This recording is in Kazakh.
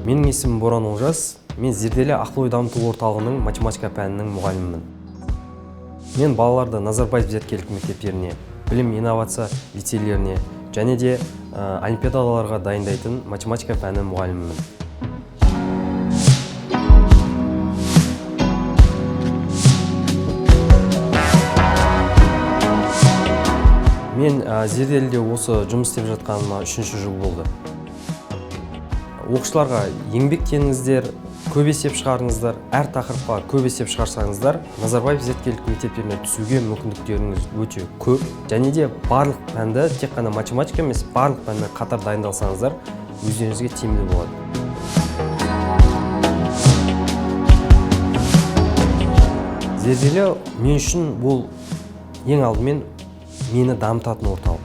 Менің есімім Боран Олжас. Мен Зерделі ақыл ой дамыту орталығының математика пәнінің мұғалімімін. Мен балаларды Назарбаев зияткерлік мектептеріне, білім инновация лицейлеріне және де олимпиадаларға дайындайтын математика пәні мұғалімімін. Мен Зерделіде осы жұмыс істеп жатқаныма 3-ші жыл болды. Оқушыларға еңбектеніңіздер, көп есеп шығарыңыздар, әр тақырыпқа көп есеп шығарсаңыздар, Назарбаев зияткерлік мектептеріне түсуге мүмкіндіктеріңіз өте көп. Және де барлық пәнді, тек қана математика емес, барлық пәнді қатар дайындалсаңыздар, өздеріңізге тиімді болады. Зерделі мен үшін бұл ең алдымен мені дамытатын орталық.